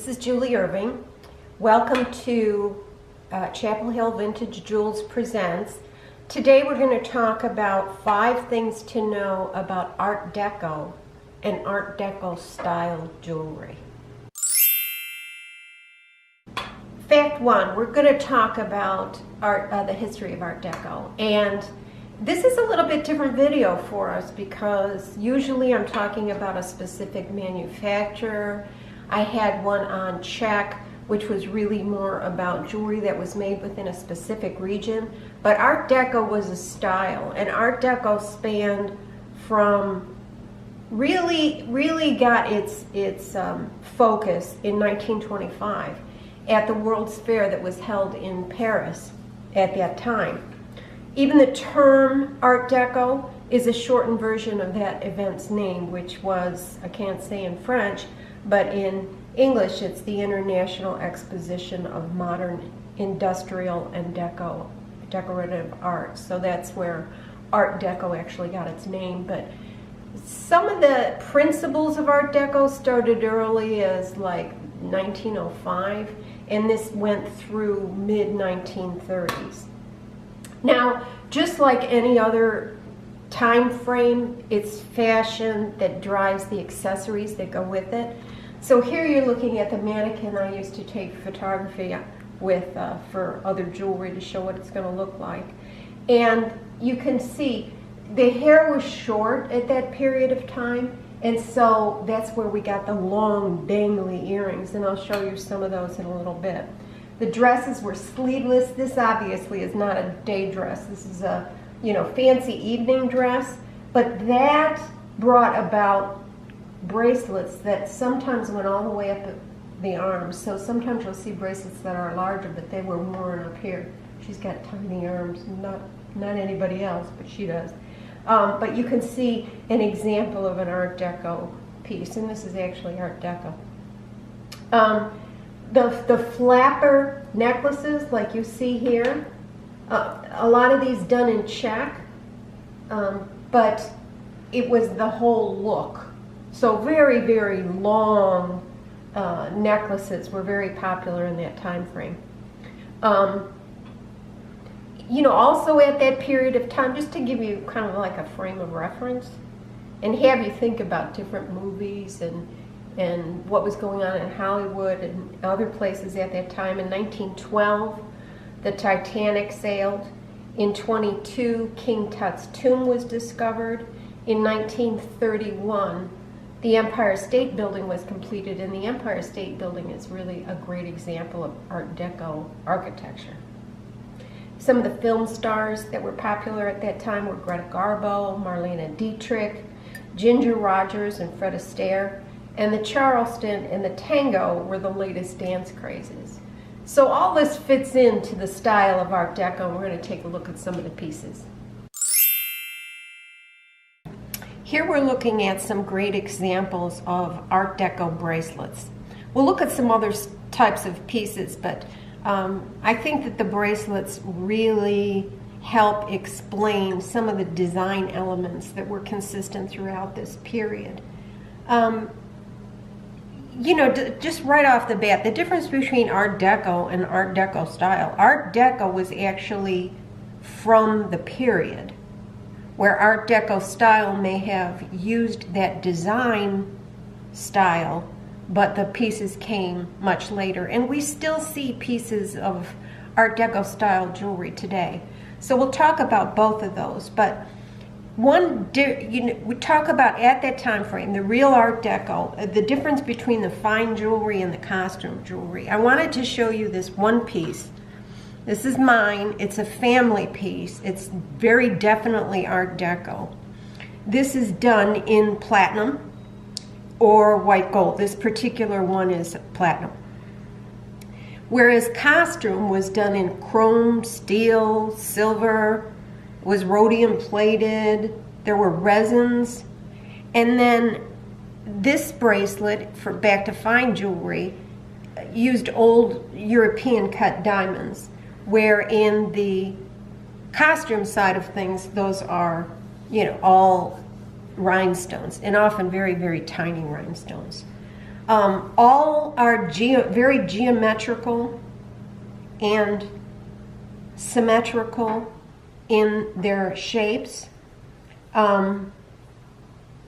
This is Julie Irving. Welcome to Chapel Hill Vintage Jewels Presents. Today we're going to talk about 5 things to know about Art Deco and Art Deco style jewelry. Fact 1, we're going to talk about the history of Art Deco. And this is a little bit different video for us because usually I'm talking about a specific manufacturer. I had one on check, which was really more about jewelry that was made within a specific region. But Art Deco was a style, and Art Deco spanned from really got its focus in 1925 at the World's Fair that was held in Paris at that time. Even the term Art Deco is a shortened version of that event's name, which was, I can't say in French, but in English it's the International Exposition of Modern Industrial and Decorative Art. So that's where Art Deco actually got its name. But some of the principles of Art Deco started early as like 1905, and this went through mid-1930s. Now, just like any other time frame, it's fashion that drives the accessories that go with it. So here you're looking at the mannequin I used to take photography with for other jewelry to show what it's going to look like. And you can see the hair was short at that period of time, and so that's where we got the long dangly earrings, and I'll show you some of those in a little bit. The dresses were sleeveless. This obviously is not a day dress. This is a, fancy evening dress, but that brought about bracelets that sometimes went all the way up the arms. So sometimes you'll see bracelets that are larger, but they were worn up here. She's got tiny arms, not anybody else, but she does. But you can see an example of an Art Deco piece, and this is actually Art Deco. The flapper necklaces, like you see here, a lot of these done in check, but it was the whole look. So very, very long necklaces were very popular in that time frame. Also at that period of time, just to give you kind of like a frame of reference and have you think about different movies and what was going on in Hollywood and other places at that time. In 1912, the Titanic sailed. In 22, King Tut's tomb was discovered. In 1931, the Empire State Building was completed, and the Empire State Building is really a great example of Art Deco architecture. Some of the film stars that were popular at that time were Greta Garbo, Marlene Dietrich, Ginger Rogers, and Fred Astaire. And the Charleston and the tango were the latest dance crazes. So all this fits into the style of Art Deco, and we're going to take a look at some of the pieces. Here we're looking at some great examples of Art Deco bracelets. We'll look at some other types of pieces, but I think that the bracelets really help explain some of the design elements that were consistent throughout this period. Just right off the bat, the difference between Art Deco and Art Deco style. Art Deco was actually from the period, where Art Deco style may have used that design style, but the pieces came much later. And we still see pieces of Art Deco style jewelry today. So we'll talk about both of those. But we talk about at that time frame, the real Art Deco, the difference between the fine jewelry and the costume jewelry. I wanted to show you this one piece. This is mine. It's a family piece. It's very definitely Art Deco. This is done in platinum or white gold. This particular one is platinum. Whereas costume was done in chrome, steel, silver, was rhodium plated, there were resins, and then this bracelet, for back to fine jewelry, used old European cut diamonds, where in the costume side of things, those are, all rhinestones, and often very, very tiny rhinestones. All are very geometrical and symmetrical in their shapes.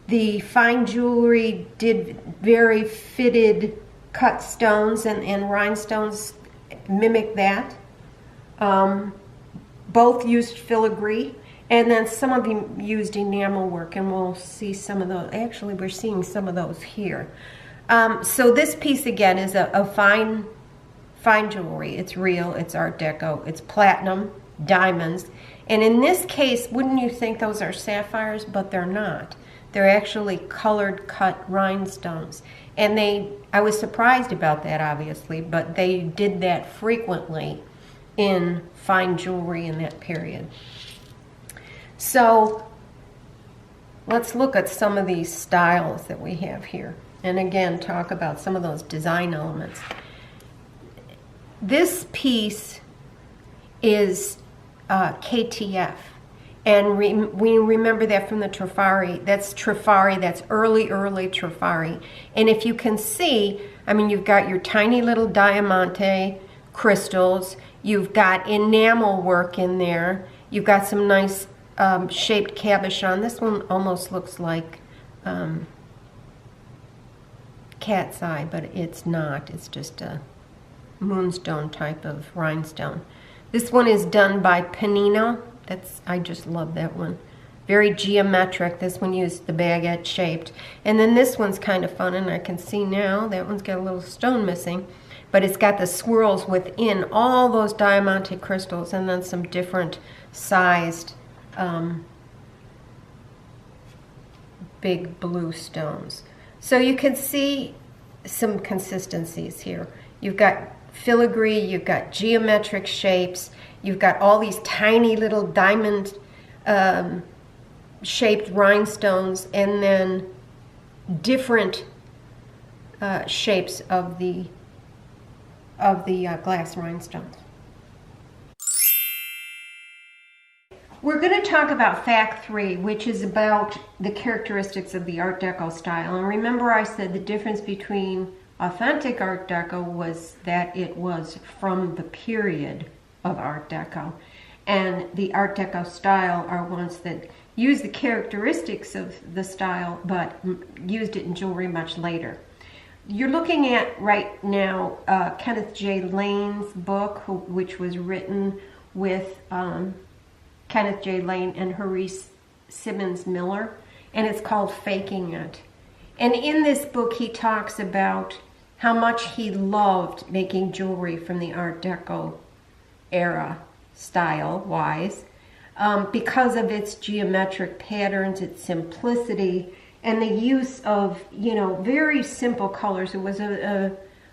The fine jewelry did very fitted cut stones, and rhinestones mimic that. Both used filigree, and then some of them used enamel work, and we'll see some of those. Actually, we're seeing some of those here. So this piece again is a fine jewelry. It's real, it's Art Deco, it's platinum, diamonds, and in this case, wouldn't you think those are sapphires? But they're not. They're actually colored cut rhinestones. And I was surprised about that, obviously, but they did that frequently in fine jewelry in that period. So let's look at some of these styles that we have here. And again, talk about some of those design elements. This piece is KTF. And we remember that from the Trifari. That's Trifari, that's early Trifari. And if you can see, I mean, you've got your tiny little diamante crystals, you've got enamel work in there, you've got some nice shaped cabochon. This one almost looks like cat's eye, but it's not. It's just a moonstone type of rhinestone. This one is done by Panino. I just love that one. Very geometric. This one used the baguette shaped. And then this one's kind of fun, and I can see now that one's got a little stone missing, but it's got the swirls within all those diamante crystals, and then some different sized big blue stones. So you can see some consistencies here. You've got filigree, you've got geometric shapes, you've got all these tiny little diamond shaped rhinestones, and then different shapes of the glass rhinestones. We're going to talk about Fact 3, which is about the characteristics of the Art Deco style. And remember I said the difference between authentic Art Deco was that it was from the period of Art Deco. And the Art Deco style are ones that use the characteristics of the style, but used it in jewelry much later. You're looking at right now Kenneth J. Lane's book, which was written with Kenneth J. Lane and Harise Simmons Miller, and it's called Faking It. And in this book he talks about how much he loved making jewelry from the Art Deco era, style-wise, because of its geometric patterns, its simplicity, and the use of, very simple colors. It was a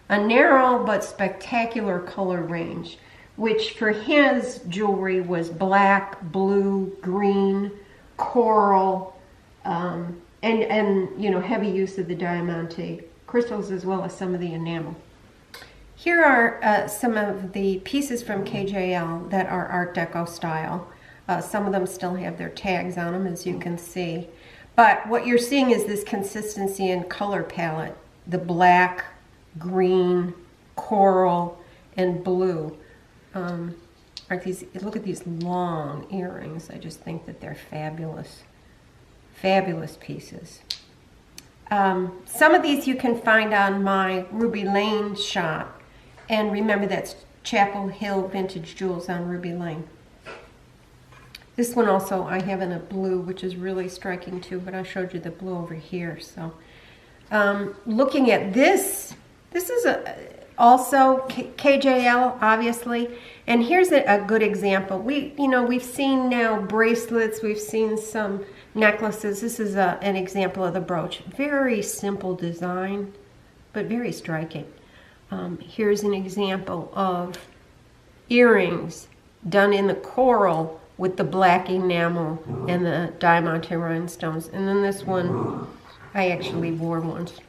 narrow but spectacular color range, which for his jewelry was black, blue, green, coral, and heavy use of the diamante crystals, as well as some of the enamel. Here are some of the pieces from KJL that are Art Deco style. Some of them still have their tags on them, as you can see. But what you're seeing is this consistency in color palette. The black, green, coral, and blue. Look at these long earrings. I just think that they're fabulous. Fabulous pieces. Some of these you can find on my Ruby Lane shop. And remember, that's Chapel Hill Vintage Jewels on Ruby Lane. This one also I have in a blue, which is really striking too, but I showed you the blue over here. So looking at this is also KJL, obviously. And here's a good example. We've seen now bracelets, we've seen some necklaces. This is an example of the brooch. Very simple design, but very striking. Here's an example of earrings done in the coral with the black enamel and the diamante rhinestones. And then this one, I actually wore once.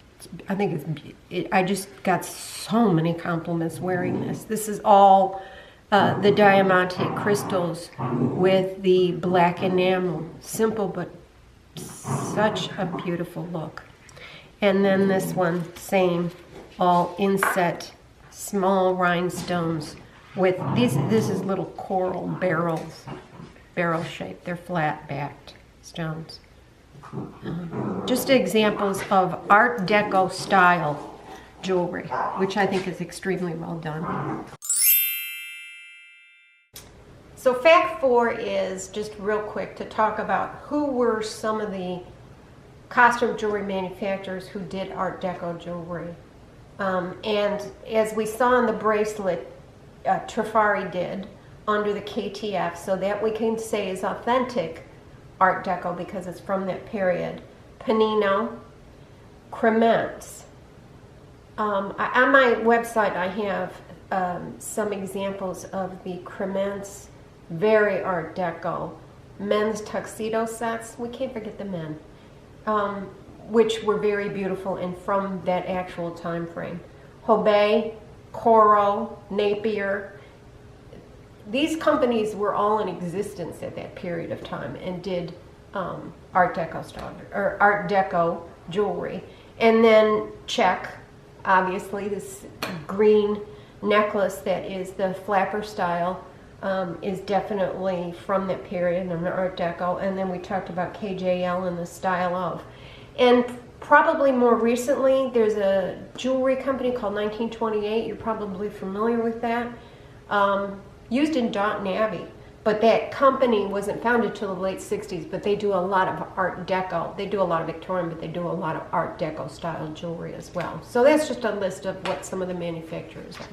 I think I just got so many compliments wearing this. This is all the diamante crystals with the black enamel. Simple, but such a beautiful look. And then this one, same, all inset, small rhinestones with these. This is little coral barrels, barrel shaped. They're flat backed stones. Just examples of Art Deco style jewelry, which I think is extremely well done. So fact 4 is just real quick to talk about who were some of the costume jewelry manufacturers who did Art Deco jewelry. And as we saw in the bracelet, Trifari did under the KTF, so that we can say is authentic Art Deco because it's from that period. Panino, Crements. On my website I have some examples of the Crements, very Art Deco. Men's tuxedo sets, we can't forget the men, which were very beautiful and from that actual time frame. Hobey, Coro, Napier. These companies were all in existence at that period of time and did Art Deco style, or Art Deco jewelry. And then Czech, obviously, this green necklace that is the flapper style is definitely from that period and Art Deco. And then we talked about KJL and the style of. And probably more recently, there's a jewelry company called 1928. You're probably familiar with that. Used in Downton Abbey, but that company wasn't founded till the late 60s, but they do a lot of Art Deco. They do a lot of Victorian, but they do a lot of Art Deco style jewelry as well. So that's just a list of what some of the manufacturers are.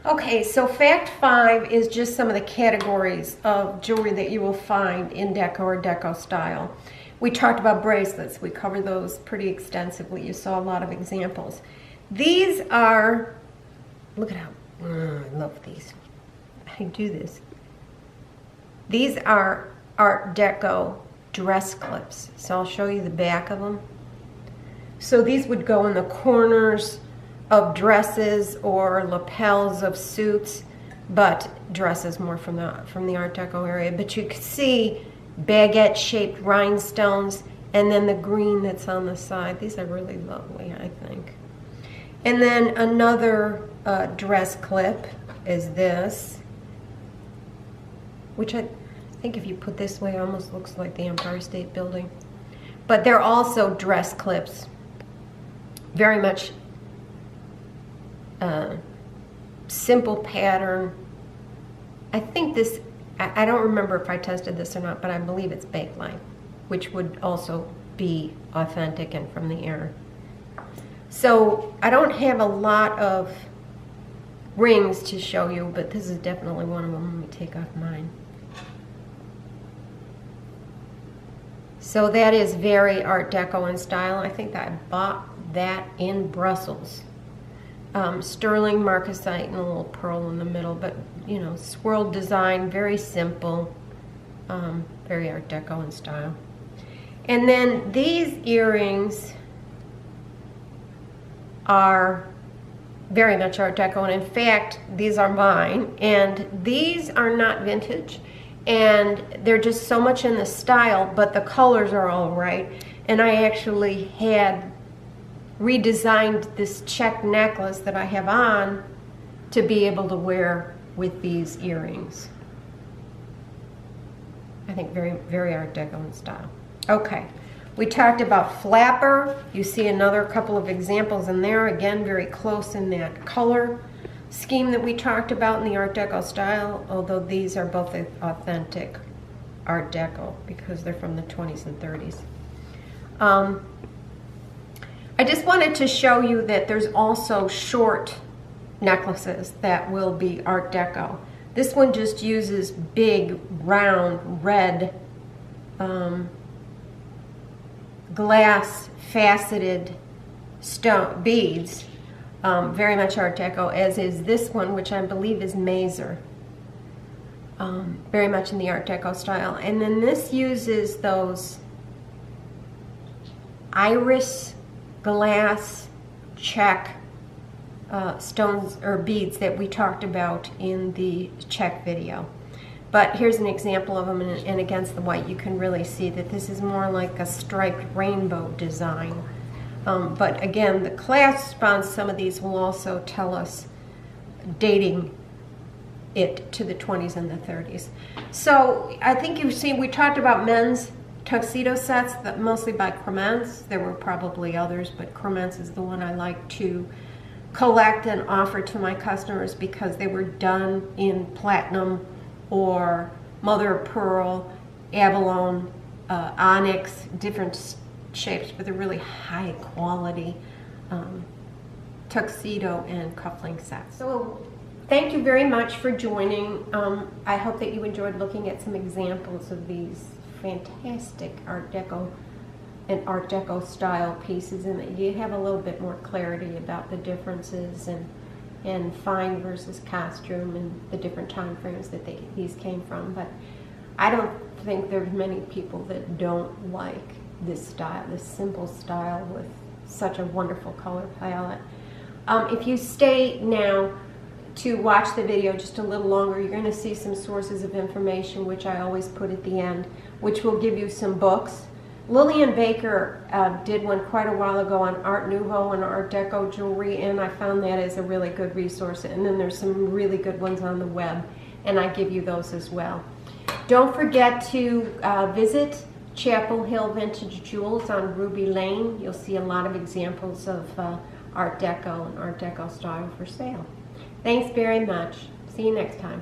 Okay, so fact 5 is just some of the categories of jewelry that you will find in Deco or Deco style. We talked about bracelets. We covered those pretty extensively. You saw a lot of examples. These are, look at how, I love these. I do this. These are Art Deco dress clips. So I'll show you the back of them. So these would go in the corners of dresses or lapels of suits, but dresses more from the Art Deco area. But you can see baguette-shaped rhinestones, and then the green that's on the side. These are really lovely, I think. And then another dress clip is this, which I think if you put this way, almost looks like the Empire State Building. But they're also dress clips, very much simple pattern. I think this, I don't remember if I tested this or not, but I believe it's bakelite, which would also be authentic and from the era. So I don't have a lot of rings to show you, but this is definitely one of them. Let me take off mine. So that is very Art Deco in style. I think that I bought that in Brussels. Sterling marcasite and a little pearl in the middle, but you know, swirled design, very simple, very Art Deco in style. And then these earrings are very much Art Deco, and in fact, these are mine, and these are not vintage, and they're just so much in the style, but the colors are all right. And I actually had redesigned this check necklace that I have on to be able to wear with these earrings. I think very, very Art Deco in style. Okay, we talked about flapper. You see another couple of examples in there. Again, very close in that color scheme that we talked about in the Art Deco style, although these are both authentic Art Deco because they're from the 20s and 30s. I just wanted to show you that there's also short necklaces that will be Art Deco. This one just uses big, round, red, glass faceted stone beads, very much Art Deco, as is this one, which I believe is Mazer, very much in the Art Deco style. And then this uses those iris glass check stones or beads that we talked about in the check video. But here's an example of them, and against the white you can really see that this is more like a striped rainbow design. But again, the clasp on some of these will also tell us dating it to the 20s and the 30s. So I think you've seen, we talked about men's tuxedo sets, that mostly by Crements. There were probably others, but Crements is the one I like to collect and offer to my customers because they were done in platinum or mother of pearl, abalone, onyx, different shapes, but they're really high quality tuxedo and cufflink sets. So thank you very much for joining. I hope that you enjoyed looking at some examples of these fantastic Art Deco and Art Deco style pieces, and that you have a little bit more clarity about the differences and fine versus costume and the different time frames that these came from. But I don't think there's many people that don't like this style, this simple style with such a wonderful color palette. If you stay now to watch the video just a little longer, you're going to see some sources of information, which I always put at the end, which will give you some books. Lillian Baker did one quite a while ago on Art Nouveau and Art Deco jewelry, and I found that as a really good resource. And then there's some really good ones on the web, and I give you those as well. Don't forget to visit Chapel Hill Vintage Jewels on Ruby Lane. You'll see a lot of examples of Art Deco and Art Deco style for sale. Thanks very much. See you next time.